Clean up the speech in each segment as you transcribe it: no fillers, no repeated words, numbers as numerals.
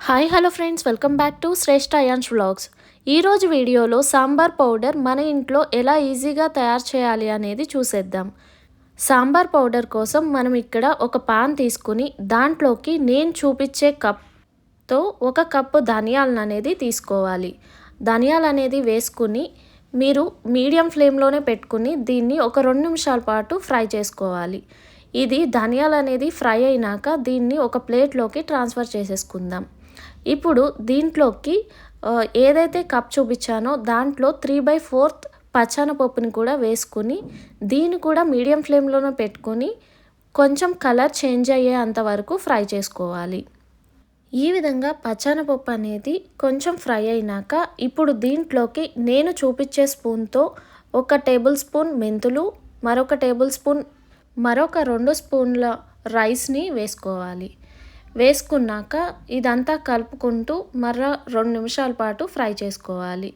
Hi hello friends, welcome back to Shreshtha Ayaan's vlogs. ఈరోజు వీడియోలో sambar powder మన ఇంట్లో ఎలా ఈజీగా తయారు చేయాలి అనేది చూసేద్దాం. సాంబార్ పౌడర్ కోసం మనం ఇక్కడ ఒక పాన్ తీసుకుని దాంట్లోకి నేను చూపించే కప్తో ఒక కప్పు ధనియాలను అనేది తీసుకోవాలి. ధనియాలు అనేది వేసుకుని మీరు మీడియం ఫ్లేమ్లోనే పెట్టుకుని దీన్ని ఒక 2 నిమిషాల పాటు ఫ్రై చేసుకోవాలి. ఇది ధనియాలు అనేది ఫ్రై అయినాక దీన్ని ఒక ప్లేట్లోకి ట్రాన్స్ఫర్ చేసేసుకుందాం. ఇప్పుడు దీంట్లోకి ఏదైతే కప్ చూపించానో దాంట్లో 3/4 పచ్చెనపప్పుని కూడా వేసుకుని దీన్ని కూడా మీడియం ఫ్లేమ్లోనే పెట్టుకొని కొంచెం కలర్ చేంజ్ అయ్యేంత వరకు ఫ్రై చేసుకోవాలి. ఈ విధంగా పచ్చెనపప్పు అనేది కొంచెం ఫ్రై అయినాక ఇప్పుడు దీంట్లోకి నేను చూపించే స్పూన్తో 1 టేబుల్ స్పూన్ మెంతులు, మరొక టేబుల్ స్పూన్ మరొక 2 స్పూన్ల రైస్ని వేసుకోవాలి. వేసుకున్నాక ఇదంతా కలుపుకుంటూ మరో 2 నిమిషాల పాటు ఫ్రై చేసుకోవాలి.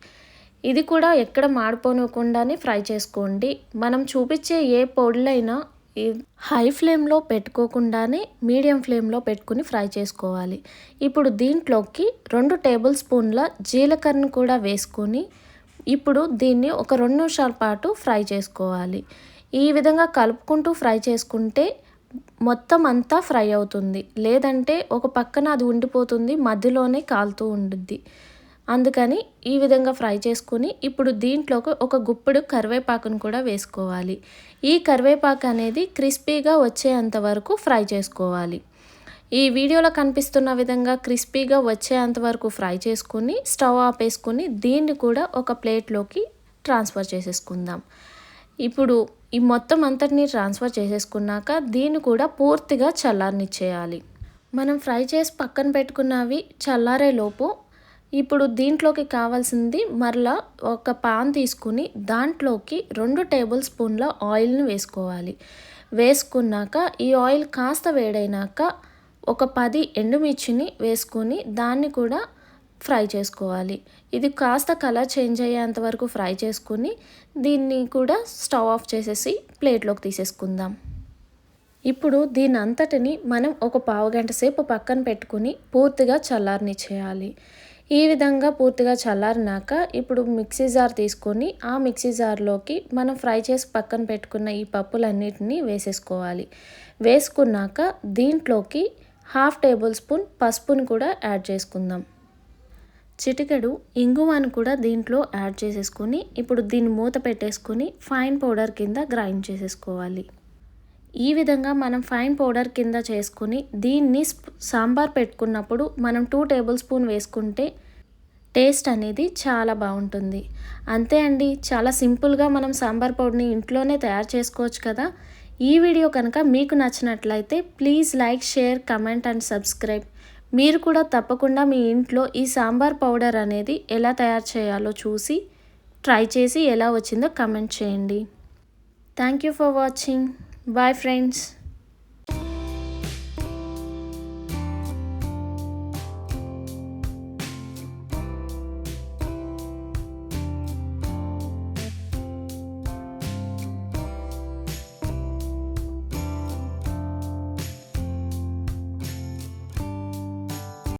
ఇది కూడా ఎక్కడ మాడిపోనివ్వకుండానే ఫ్రై చేసుకోండి. మనం చూపించే ఏ పొడులైనా హై ఫ్లేమ్లో పెట్టుకోకుండానే మీడియం ఫ్లేమ్లో పెట్టుకుని ఫ్రై చేసుకోవాలి. ఇప్పుడు దీంట్లోకి 2 టేబుల్ స్పూన్ల జీలకర్రను కూడా వేసుకొని ఇప్పుడు దీన్ని ఒక 2 నిమిషాల పాటు ఫ్రై చేసుకోవాలి. ఈ విధంగా కలుపుకుంటూ ఫ్రై చేసుకుంటే మొత్తం అంతా ఫ్రై అవుతుంది. లేదంటే ఒక పక్కన అది ఉండిపోతుంది, మధ్యలోనే కాలుతూ ఉంటుంది. అందుకని ఈ విధంగా ఫ్రై చేసుకుని ఇప్పుడు దీంట్లోకి ఒక గుప్పెడు కరివేపాకును కూడా వేసుకోవాలి. ఈ కరివేపాకు అనేది క్రిస్పీగా వచ్చేంత వరకు ఫ్రై చేసుకోవాలి. ఈ వీడియోలో కనిపిస్తున్న విధంగా క్రిస్పీగా వచ్చేంత వరకు ఫ్రై చేసుకుని స్టవ్ ఆపేసుకుని దీన్ని కూడా ఒక ప్లేట్లోకి ట్రాన్స్ఫర్ చేసేసుకుందాం. ఇప్పుడు ఈ మొత్తం అంతటిని ట్రాన్స్ఫర్ చేసేసుకున్నాక దీన్ని కూడా పూర్తిగా చల్లారనిచ్చేయాలి. మనం ఫ్రై చేసి పక్కన పెట్టుకున్నవి చల్లారేలోపు ఇప్పుడు దీంట్లోకి కావాల్సింది మరలా ఒక పాన్ తీసుకుని దాంట్లోకి 2 టేబుల్ స్పూన్ల ఆయిల్ని వేసుకోవాలి. వేసుకున్నాక ఈ ఆయిల్ కాస్త వేడైనాక ఒక 10 ఎండుమిర్చిని వేసుకొని దాన్ని కూడా ఫ్రై చేసుకోవాలి. ఇది కాస్త కలర్ చేంజ్ అయ్యేంత వరకు ఫ్రై చేసుకుని దీన్ని కూడా స్టవ్ ఆఫ్ చేసేసి ప్లేట్లోకి తీసేసుకుందాం. ఇప్పుడు దీని అంతటిని మనం ఒక పావుగంట సేపు పక్కన పెట్టుకుని పూర్తిగా చల్లారనిచ్చేయాలి. ఈ విధంగా పూర్తిగా చల్లారినాక ఇప్పుడు మిక్సీ జార్ తీసుకొని ఆ మిక్సీ జార్లోకి మనం ఫ్రై చేసి పక్కన పెట్టుకున్న ఈ పప్పులన్నిటినీ వేసేసుకోవాలి. వేసుకున్నాక దీంట్లోకి 1/2 టేబుల్ స్పూన్ పసుపుని కూడా యాడ్ చేసుకుందాం. చిటికెడు ఇంగువను కూడా దీంట్లో యాడ్ చేసేసుకొని ఇప్పుడు దీన్ని మూత పెట్టేసుకొని ఫైన్ పౌడర్ కింద గ్రైండ్ చేసేసుకోవాలి. ఈ విధంగా మనం ఫైన్ పౌడర్ కింద చేసుకుని దీన్ని సాంబార్ పెట్టుకున్నప్పుడు మనం 2 టేబుల్ స్పూన్ వేసుకుంటే టేస్ట్ అనేది చాలా బాగుంటుంది. అంతే అండి, చాలా సింపుల్గా మనం సాంబార్ పౌడర్ని ఇంట్లోనే తయారు చేసుకోవచ్చు కదా. ఈ వీడియో కనుక మీకు నచ్చినట్లయితే please like, share, comment and subscribe. మీరు కూడా తప్పకుండా మీ ఇంట్లో ఈ సాంబార్ పౌడర్ అనేది ఎలా తయారు చేయాలో చూసి ట్రై చేసి ఎలా వచ్చిందో కమెంట్ చేయండి. Thank you for watching. Bye friends.